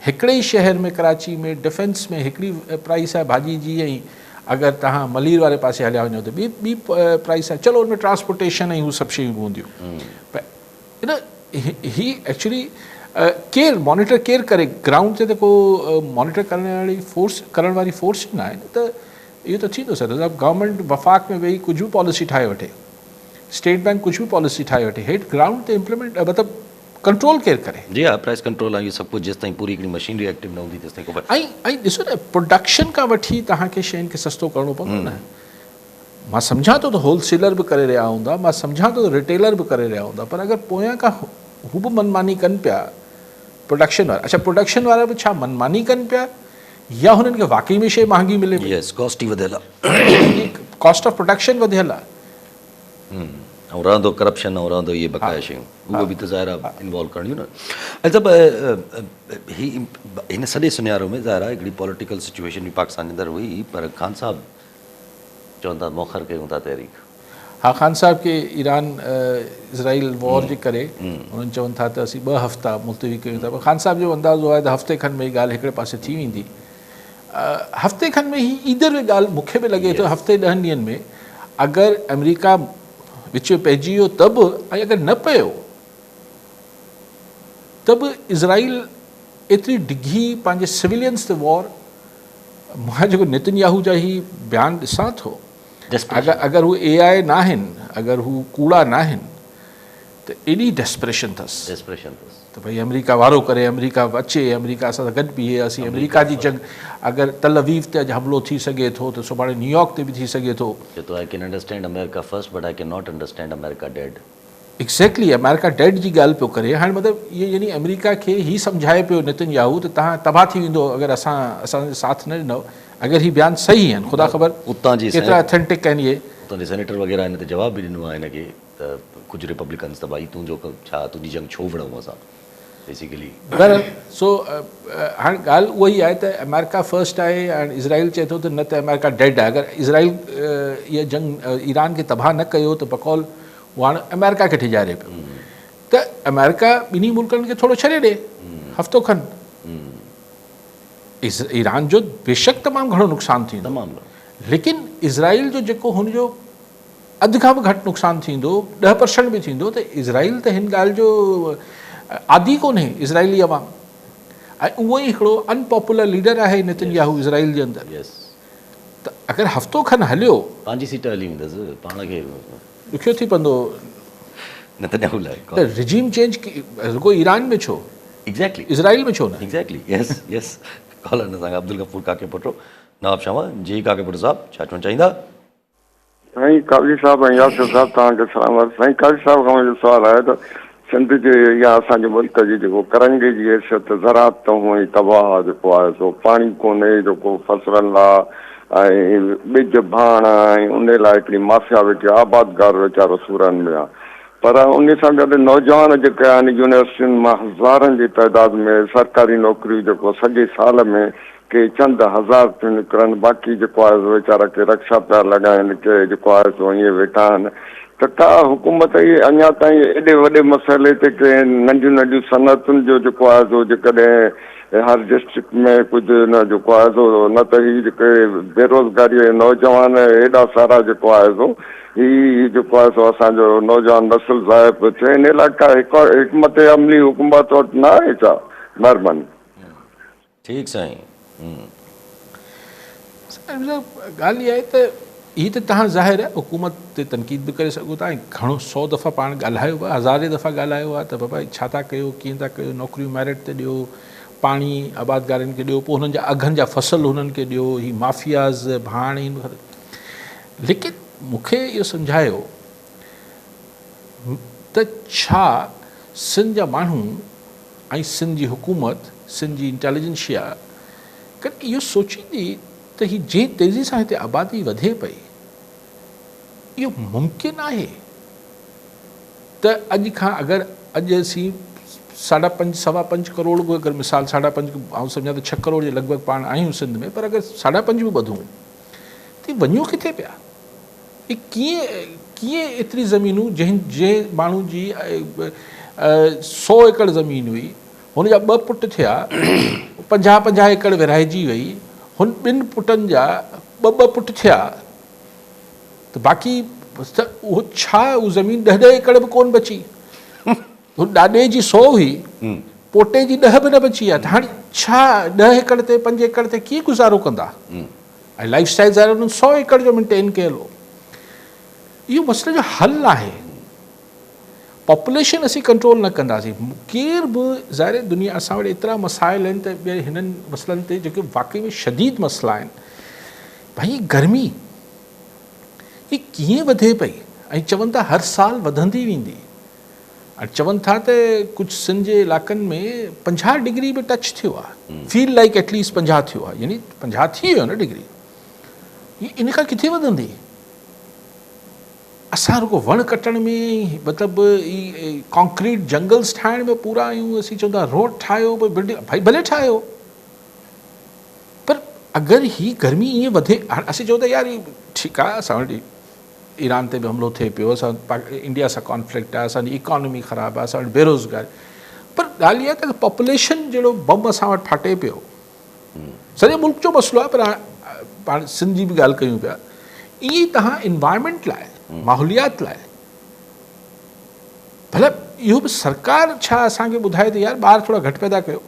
हिकिड़े ई शहर में कराची में डिफेंस में हिकिड़ी प्राइस आहे भाॼी जी, ऐं अगरि तव्हां मलीर वारे पासे हलिया वञो त ॿी प्राइस आहे। चलो हुनमें ट्रांसपोर्टेशन ऐं हू सभु शयूं हूंदियूं, पर ही एक्चुअली केरु मॉनिटर केरु करे? ग्राउंड ते त को मॉनिटर करण वारी फोर्स न आहे, त इहो त थी थो सघे गवर्नमेंट वफ़ाक़ में वेही कुझु बि पॉलिसी ठाहे वठे, स्टेट बैंक कुझु बि पॉलिसी ठाहे वठे, हेठि ग्राउंड ते इम्प्लीमेंट मतिलबु कंट्रोल केरु करे? जी हा, प्राइस कंट्रोल आहे, इहो सभु कुझु जेसिताईं पूरी हिकिड़ी मशीनरी एक्टिव न हूंदी तेसिताईं को। ऐं ॾिसो न, प्रोडक्शन खां वठी तव्हांखे शयुनि खे सस्तो करिणो पवंदो न। मां सम्झां थो त होलसेलर बि करे रहिया हूंदा, मां सम्झां थो त रिटेलर बि करे रहिया हूंदा, पर अगरि पोयां खां हू बि मनमानी कनि पिया प्रोडक्शन वारा। अच्छा, प्रोडक्शन वारा बि छा मनमानी कनि पिया या हुननि खे वाकई में शइ महांगी मिले पई? यस, कॉस्ट ई वधियल आहे, कॉस्ट ऑफ प्रोडक्शन वधियल आहे, ऐं रहंदो करप्शन, ऐं रहंदो इहे बक़ाया शयूं, उहो बि त ज़ाहिर आहे इन्वॉल्व करणियूं न। अच्छा, हिन सॼे सिनेरियो में ज़ाहिर आहे हिकिड़ी पॉलिटिकल सिचुएशन बि पाकिस्तान जे अंदरि हुई, पर ख़ान साहब चवनि था मौखर कयूं था तहरीक। हाँ, ख़ान साहब के ईरान इसराइल वॉर जे करे उन्हनि चवनि था त असीं 2 हफ़्ता मुलतवी कयूं था, पर ख़ान साहब जो अंदाज़ो आहे त हफ़्ते खनि में ई ॻाल्हि हिकिड़े पासे थी वेंदी। हफ़्ते खनि में ही ईदर वे ॻाल्हि मूंखे बि लॻे थो हफ़्ते 10 ॾींहंनि में अगरि अमेरिका विच में पइजी वियो त बि, ऐं अगरि न पियो त बि इसराइल एतिरी डिघी पंहिंजे सिविलियंस ते वॉर, मां जेको नेतन्याहू जा ही बयान ॾिसां थो, अगरि हू AI न आहिनि, अगरि हू कूड़ा न आहिनि, त एॾी डेस्परेशन अथसि त भई अमेरिका वारो करे, अमेरिका अचे, अमेरिका असां सां गॾु बीहे, असीं अमेरिका जी जंग, अगरि तल अवीव ते अॼु हमलो थी सघे थो त सुभाणे न्यूयॉर्क ते बि थी सघे थो। I can understand America first, but I cannot understand America dead. Exactly, America dead जी ॻाल्हि पियो करे। हाणे मतिलबु इहे यानी अमेरिका खे ही सम्झाए पियो नेतन्याहू त तव्हां तबाह थी वेंदो अगरि असांजो साथ न ॾिनो, अगरि ही बयान सही आहिनि, ख़ुदा ख़बर उतां जी केतिरा ऑथेंटिक आहिनि इहे। उतां जे सेनेटर वग़ैरह हिन ते जवाब बि ॾिनो आहे हिनखे त कुझु रिपब्लिकन्स त भाई तुंहिंजो छा, तुंहिंजी जंग छो विढ़ूं असां बेसिकली। बहरहाल सो हाणे ॻाल्हि उहा ई आहे त अमेरिका फर्स्ट आहे ऐं इसराइल चए थो त न त अमेरिका डेड आहे। अगरि इसराइल इहा जंग ईरान खे तबाह न कयो त बकौल उहो हाणे अमेरिका खे ठिजारे पियो त अमेरिका ॿिन्ही मुल्कनि खे थोरो छॾे ॾे हफ़्तो खनि। ईरान जो बेशक तमामु घणो नुक़सानु थींदो, लेकिन इसराइल जो जेको हुनजो अधु खां बि घटि नुक़सानु थींदो, 10% बि थींदो, त इसराइल त हिन ॻाल्हि जो आदि कोन्हे इसराइली अवाम। ऐं उहो ई हिकिड़ो अनपॉपुलर लीडर आहे नेतन्याहू इसराइल जे अंदरि। त अगरि हफ़्तो खनि हलियो, पंहिंजी सीट हली वेंदसि, पाण खे ॾुखियो थी पवंदो नेतन्याहू लाइ। त रिजीम चेंज रुगो ईरान में छो, एग्जैक्टली इसराइल में छो न? एग्जैक्टली यस यस। कॉलर न सां अब्दुल गफूर काके पुटो नवाब शाह जी काके पुट साहब छा चवणु चाहींदा? साईं काज़ी साहब ऐं यासिर साहब तव्हांखे सलाम। साईं काज़ी साहब खां मुंहिंजो सुवालु आहे त सिंध जे या असांजे मुल्क जी जेको करंगे जी हैसियत ज़रात त हूअं ई तबाह जेको आहे सो पाणी कोन्हे जेको फसलनि लाइ, ऐं ॿिज भाण, ऐं उन लाइ हिकिड़ी माफ़िया वेठी आबादगार वीचारो सूरनि में आहे। पर उन सां गॾु नौजवान जेके आहिनि यूनिवर्सिटियुनि मां हज़ारनि जी तइदाद में सरकारी नौकिरियूं जेको सॼे साल में के चंद हज़ार थियूं निकिरनि, बाक़ी जेको आहे वीचारा के रक्षा पिया लॻाइनि, के जेको आहे सो ईअं वेठा आहिनि। त का हुकूमत इहे अञा ताईं एॾे वॾे मसइले ते के नंढियूं नंढियूं सनअतुनि जो जेको आहे सो जेकॾहिं हर डिस्ट्रिक्ट में कुझु न जेको आहे सो न त हीअ जेके बेरोज़गारी नौजवान हेॾा सारा जेको आहे सो हीअ जेको आहे सो असांजो नौजवान नस्ल ज़ाइब थिए, इन लाइ का हिकमत अमली हुकूमत वटि न आहे छा? महिरबानी। ठीकु साईं। ॻाल्हि इहा आहे त हीअ त तव्हां ज़ाहिर आहे हुकूमत ते तनक़ीद बि करे सघो था, ऐं घणो 100 दफ़ा पाण ॻाल्हायो आहे, हज़ारे दफ़ा ॻाल्हायो आहे त बाबा छा था कयो, कीअं था कयो, नौकिरियूं मेरिट ते ॾियो, पाणी आबादगारनि खे ॾियो, पोइ हुननि जा अघनि जा फसल हुननि खे ॾियो, ही माफ़ियाज़ भाण। लेकिन मूंखे इहो सम्झायो त छा सिंध जा माण्हू ऐं सिंध जी हुकूमत, सिंध जी इंटेलिजेंशिया कॾहिं इहो सोचींदी त ही जे तेज़ी सां हिते आबादी वधे पई, इहो मुमकिन आहे त अॼु खां अगरि अॼु असीं 5.5 सवा 5 करोड़ को अगरि मिसाल 5.5 ऐं सम्झां त 6 करोड़ जे लॻभॻि पाण आहियूं सिंध में, पर अगरि 5.5 बि ॿधूं त वञूं किथे पिया? कीअं एतिरी ज़मीनूं जंहिं माण्हू जी 100 एकड़ ज़मीन हुई, हुनजा 2 पुट थिया, 50 एकड़ विरहाइजी वई, हुन 2 पुटनि जा 2 पुट थिया, त बाक़ी उहो छा, उहा ज़मीन 10 एकड़ बि कोन बची। हुन ॾाॾे जी 100 हुई, पोटे जी 10 बि न बची आहे, त हाणे छा 10 एकड़ ते 5 एकड़ ते कीअं गुज़ारो कंदा? ऐं लाइफ स्टाइल ज़ाहिर हुननि 100 एकड़ जो मेंटेन कयल हो। इहो मसइले जो हल आहे। पॉपुलेशन असीं कंट्रोल न कंदासीं, केर बि ज़ाहिर दुनिया असां वटि एतिरा मसाइल आहिनि त ॿिए हिननि मसइलनि ते जेके वाक़ई में शदीद मसइला आहिनि। भाई गर्मी ही कीअं वधे पई, ऐं चवनि था हर साल वधंदी वेंदी, ऐं चवनि था त कुझु सिंध जे इलाइक़नि में 50 डिग्री बि टच थियो आहे, फील लाइक एटलीस्ट 50 थियो आहे, यानी 50 थी वियो न डिग्री। इन खां किथे वधंदी? असां रुगो वण कटण में, मतिलबु कॉन्क्रीट जंगल्स ठाहिण में पूरा आहियूं। असीं चवंदा रोड ठाहियो, बिल्डिंग भाई भले ठाहियो, पर अगरि ही गर्मी ईअं वधे, हाणे असीं चऊं था यार ठीकु आहे असां वटि ईरान ते बि हमिलो थिए पियो, असां इंडिया सां कॉन्फ्लिक्ट आहे, असांजी इकॉनमी ख़राबु आहे, असां वटि बेरोज़गारी, पर ॻाल्हि इहा आहे त पॉपुलेशन जहिड़ो बम असां वटि फाटे पियो, सॼे मुल्क जो मसइलो आहे, पर पाण सिंध जी बि ॻाल्हि कयूं पिया, ईअं ई तव्हां इन्वायरमेंट लाइ, माहौलियात लाइ, भले इहो बि सरकार छा असांखे ॿुधाए त यार ॿार थोरा घटि पैदा कयो,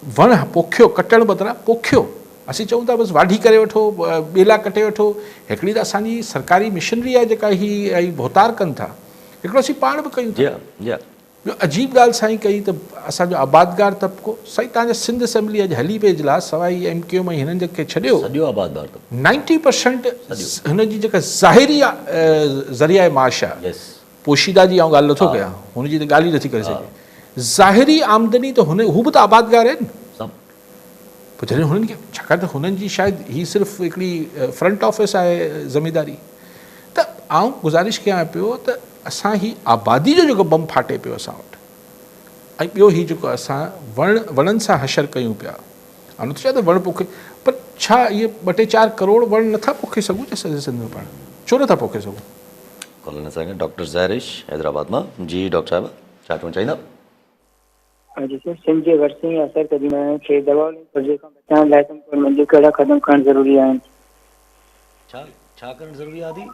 वण पोखियो, कटण बदिरां पोखियो, असीं चऊं था बसि वाढी करे वठो, ॿेला कटे वठो, हिकिड़ी त असांजी सरकारी मिशनरी आहे जेका ही भोतार कनि था, हिकिड़ो असीं पाण बि कयूं था। ॿियो अजीब ॻाल्हि साईं कई त असांजो आबादगार तबिको, साईं तव्हांजा सिंध असेंबली अॼु हली पई इजलास, सवाइ MKO में हिननि जेके छॾियो, 90% हुनजी जेका ज़ाहिरी ज़रिया माश आहे, पोशीदा जी आउं ॻाल्हि नथो कयां, हुनजी त ॻाल्हि ई नथी करे सघे, ज़ाहिरी आमदनी त हू बि त आबादगार आहिनि, पोइ जॾहिं हुननि खे, छाकाणि त हुननि जी शायदि ही सिर्फ़ु हिकिड़ी फ्रंट ऑफिस आहे ज़मीदारी, त आउं गुज़ारिश कयां पियो त असां ही आबादी जो जेको बम फाटे पियो असां वटि, ऐं ॿियो ही जेको असां वणनि सां हशर कयूं पिया, ऐं नथो चवां त वण पोखे, पर छा इहे 2-4 करोड़ वण नथा पोखे सघूं छा सॼे सिंध में? पाण छो नथा पोखे सघूं? कॉल असांखे डॉक्टर ज़ाहिरिश हैदराबाद मां। जी डॉक्टर साहिबु छा चवणु चाहींदा? जी सर, सिंध जे वरसे असर कदीम खे दवा कर्ज़े खां बचाइण लाइ गवर्नमेंट जो कहिड़ा क़दम खणण ज़रूरी आहिनि? छा करणु ज़रूरी आहे? आदि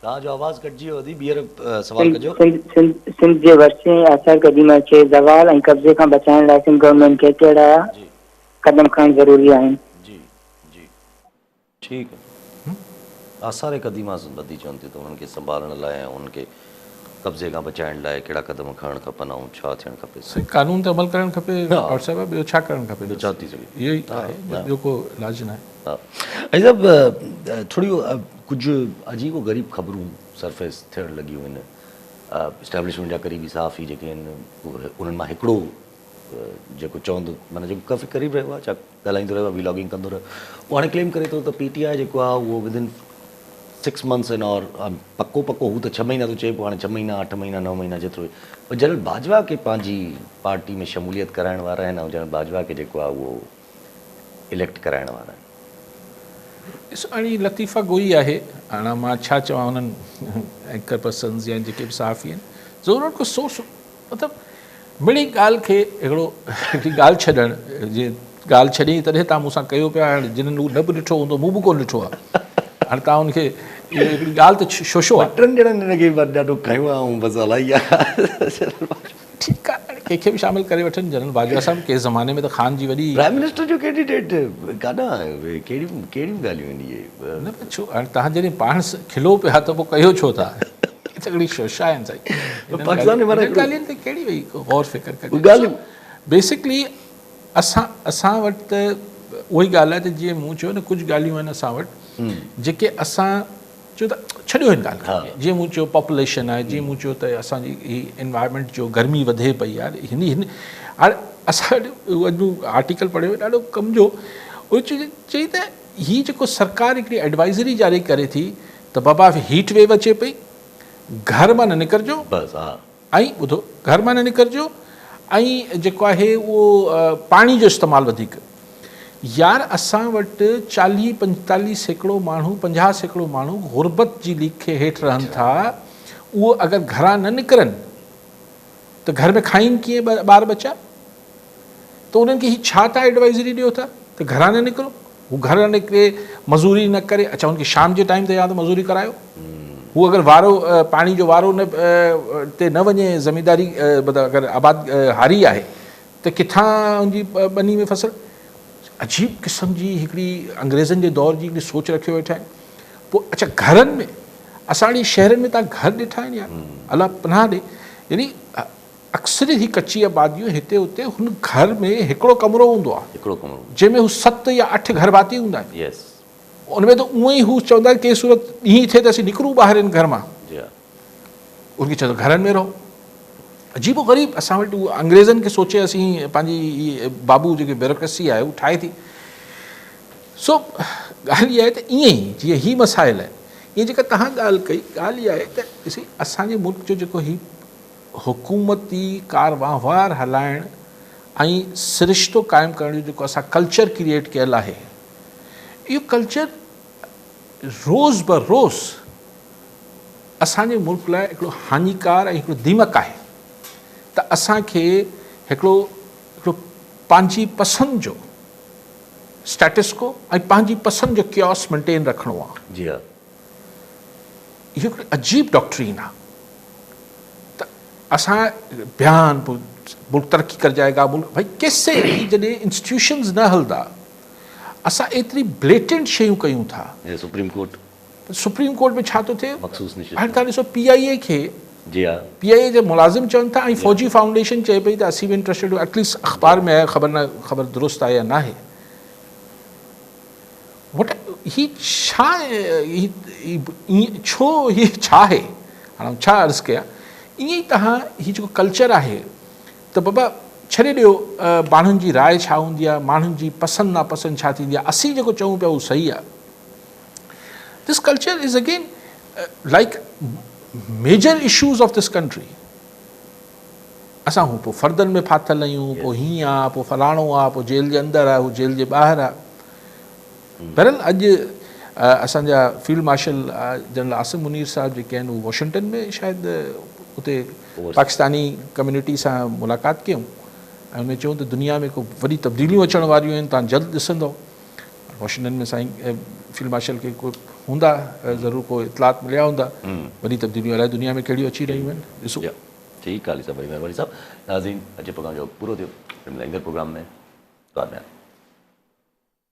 तव्हांजो आवाज़ कटिजी वियो आदि, ॿीहर सवाल कजो। सिंध जे वरसे असर कदीम खे ज़वाल ऐं कब्ज़े खां बचाइण लाइ सिंध गवर्नमेंट खे कहिड़ा क़दम खणण ज़रूरी आहिनि? जी जी ठीकु आहे। आसार क़दीमा ॿधी चवनि थियूं त उन्हनि खे संभालण लाइ ऐं उन्हनि खे कब्ज़े खां बचाइण लाइ कहिड़ा क़दम खणणु खपनि ऐं छा थियणु खपे? कानून ते अमल करणु खपे, डॉक्टर साहिबु, ॿियो छा करणु खपे? ॿियो छा थी सघे? इहो ई आहे, ॿियो को इलाज न आहे। हा, ऐं सभु थोरियूं कुझु अजीबो ग़रीब ख़बरूं सरफेस थियणु लॻियूं आहिनि, इस्टेब्लिशमेंट जा करीबी सहाफ़ी जेके आहिनि, उन्हनि मां हिकिड़ो जेको चवंदो, माना जेको काफ़ी क़रीब रहियो आहे, छा ॻाल्हाईंदो रहियो आहे, व्लॉगिंग कंदो रहियो, उहो हाणे क्लेम करे थो त PTI जेको आहे उहो विदिन 6 months आहिनि, और पको हू त 6 महीना थो चए, पोइ हाणे 6 महीना 8 महीना 9 महीना जेतिरो, पर जनरल बाजवा खे पंहिंजी पार्टी में शमूलियत कराइण वारा आहिनि, ऐं जनरल बाजवा खे जेको आहे उहो इलेक्ट कराइण वारा आहिनि। ॾिसो हाणे लतीफ़ा गोई आहे, हाणे मां छा चवां हुननि एंकर पर्सन्स या जेके बि सहाफ़ी आहिनि, ज़रूरत को सोर्स, मतिलबु मिड़ी ॻाल्हि खे हिकिड़ी ॻाल्हि छॾणु, जीअं ॻाल्हि छॾी तॾहिं तव्हां मूंसां कयो पिया, हाणे जिन्हनि उहो न बि ॾिठो हूंदो, मूं बि कोन ॾिठो आहे, हाणे तव्हां हुनखे इहो हिकिड़ी ॻाल्हि त छो आहे? 3 ॼणनि हिनखे ॾाढो खयो आहे ऐं बसि हलाई आहे। ठीकु आहे, कंहिंखे बि शामिल करे वठनि, जनरल बाजवा साहिबु कंहिं ज़माने में त ख़ान जी वॾी प्राइम मिनिस्टर जो कैंडिडेट काॾा, कहिड़ियूं ॻाल्हियूं आहिनि इहे? न छो हाणे तव्हां जॾहिं पाण खिलो पिया त पोइ कयो छो था? हिकिड़ी शोशा आहिनि साईं, ॻाल्हियुनि ते कहिड़ी वई गौर फिकर करे? बेसिकली असां वटि त उहा ई ॻाल्हि आहे त जीअं मूं चयो न, कुझु ॻाल्हियूं आहिनि असां वटि जेके असां चयो त छॾियो हिन ॻाल्हि, जीअं मूं चयो पॉपुलेशन आहे, जीअं मूं चयो त असांजी ही इन्वायरमेंट जो गर्मी वधे पई आहे, हिन हाणे असां वटि अॼु आर्टिकल पढ़ियो ॾाढो कम जो, उहो चई त हीअ जेको सरकार हिकिड़ी एडवाइज़री जारी करे थी त बाबा हीट वेव अचे पई, घर मां न निकिरजो, ऐं ॿुधो घर मां न निकिरजो, ऐं जेको आहे उहो पाणी जो इस्तेमालु वधीक। यार असां वटि 40-45% माण्हू, 50% माण्हू गुरबत जी लीक खे हेठि रहनि था, उहो अगरि घरां न निकिरनि त घर में खाइनि कीअं ॿार बच्चा? त उन्हनि खे हीअ छा तव्हां एडवाइज़री ॾियो था त घरां न निकिरो, हू घर न निकिरे, मज़ूरी न करे, अच्छा हुनखे शाम जे टाइम ते या त मज़ूरी करायो, हू अगरि वारो पाणी जो वारो न ते न वञे, ज़मीदारी अगरि हारी आहे त किथां हुनजी ॿनी में फसल? अजीब क़िस्म जी हिकिड़ी अंग्रेज़नि जे दौर जी हिकिड़ी सोच रखियो वेठा आहिनि। पोइ अच्छा घरनि में, असांजे शहरनि में तव्हां घर ॾिठा आहिनि यार, अलाह पनाह ॾे, यानी अक्सर ही कच्ची आबादियूं हिते हुते, हुन घर में हिकिड़ो कमरो हूंदो आहे, जंहिंमें हू 7 या 8 घर भाती हूंदा आहिनि, उनमें त उअं ई हू चवंदा आहिनि कंहिं सूरत ईअं थिए त असीं निकिरूं ॿाहिरि हिन घर मां, उनखे चवंदो घरनि में रहो। अजीबो ग़रीब असां वटि उहो अंग्रेज़नि खे सोचे असीं पंहिंजी बाबू जेकी ब्यूरोक्रेसी आहे उहा ठाहे थी। सो ॻाल्हि इहा आहे त ईअं ई जीअं ही मसाइल आहिनि, ईअं जेका तव्हां ॻाल्हि कई, ॻाल्हि इहा आहे त ॾिसी असांजे मुल्क जो जेको ही हुकूमती कारवाहवार हलाइण ऐं सिरिश्तो क़ाइमु करण जो जेको असां कल्चर क्रिएट कयल आहे, इहो कल्चर रोज़ बरोज़ असांजे मुल्क लाइ हिकिड़ो हानिकार ऐं हिकिड़ो दीमक आहे त असांखे हिकिड़ो पंहिंजी पसंदि जो स्टेटस को ऐं पंहिंजी पसंदि जो क्योस मेंटेन रखिणो आहे। जी हाँ, इहो हिकिड़ी अजीब डॉक्ट्रीन आहे त असां बयान मुल्क तरक़ी कर जाएगा मुल्क भाई कैसे जॾहिं इंस्टीट्यूशन्स न हलंदा असां एतिरी ब्लेटेंट शयूं कयूं था। ये सुप्रीम कोर्ट सुप्रीम कोर्ट में छा थो थिए मखसूस निशिस्त। हाणे तव्हां ॾिसो PIA खे जी हाँ, PIA जे मुलाज़िम चवनि था ऐं फौजी फाउंडेशन चए पई त असीं बि इंट्रस्टेड एटलीस्ट अख़बार में आहे, ख़बर दुरुस्त आहे या न आहे। वट ही छा छो ही छा आहे हाणे छा अर्ज़ु कयां ईअं ई तव्हां हीउ जेको कल्चर आहे त बाबा छॾे ॾियो माण्हुनि जी राय छा हूंदी आहे, माण्हुनि जी पसंदि नापसंदि छा थींदी आहे, असीं जेको चऊं पिया उहो सही आहे। This culture is again like major issues of this country. असां हू पोइ फर्दनि में फाथल आहियूं, पोइ हीअं आहे, पोइ फलाणो आहे, पोइ जेल जे अंदरि आहे, हू जेल जे ॿाहिरि आहे। बहरहाल अॼु असांजा field marshal general Asim Munir साहब जेके आहिनि उहे वॉशिंगटन में शायदि उते पाकिस्तानी कम्यूनिटी सां मुलाक़ात कयूं ऐं उन चयूं त दुनिया में को वॾी तब्दीलियूं अचण वारियूं आहिनि, तव्हां जल्द ॾिसंदव। वॉशिंगटन में साईं फील्ड मार्शल खे को हूंदा ज़रूरु को इतलात मिलिया हूंदा, वॾी तब्दीलियूं अलाए दुनिया में कहिड़ियूं अची रहियूं आहिनि ॾिसो। ठीकु आहे, साहब, महिरबानी साहब। नाज़रीन, अॼु प्रोग्राम जो पूरो थियो, मिलाईंदड़ प्रोग्राम में।